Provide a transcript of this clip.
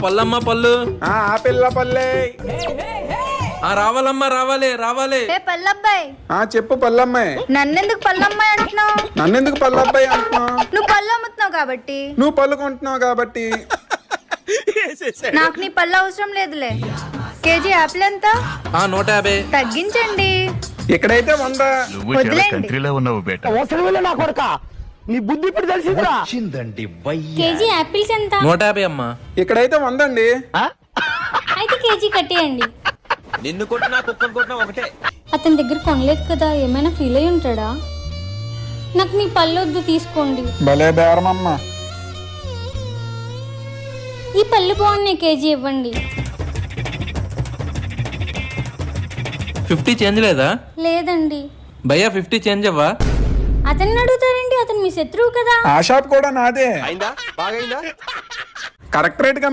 పల్లమ్మ పళ్ళు. ఆ పిల్ల పల్లె. రావాలమ్మా, రావాలి రావాలి. పల్లబ్బాయి. చెప్పు పల్లమ్మాయి. నన్నెందుకు పల్లమ్మాయి అంటున్నావు? నన్నెందుకు పల్లబ్బాయి అంటున్నావు? నువ్వు పళ్ళు అమ్ముతున్నావు కాబట్టి. నువ్వు పళ్ళు కొంటున్నావు కాబట్టి. నాకు నీ పళ్ళు అవసరం లేదులే. కేజీ యాపిల్ ఎంత? 150. తగ్గించండి. ఇక్కడైతే 100. నీ బుద్ధి ఇప్పుడు తెలిసిందిరా. కేజీ యాపిల్స్ ఎంత? 150 అమ్మా. ఇక్కడైతే 100 అండి. అయితే కేజీ కట్టేయండి. నిన్ను కొట్టినా కుక్కను కొట్టినా ఒకటే. అతని దగ్గర కొనలేదు కదా, ఏమైనా ఫీల్ అయి ఉంటాడా? నాకు మీ పళ్ళొద్దు, తీసుకోండి. భలే బేరమమ్మా. ఈ పళ్ళు బాగున్నాయి, కేజీ ఇవ్వండి. 50 చేంజ్ లేదా? లేదండి. భయ్యా 50 చేంజ్ అవ్వా? అతన్ని అడుగుతారండి, అతను మీ శత్రువు కదా. ఆ షాప్ కూడా నాదే. కరెక్ట్ రేట్ గా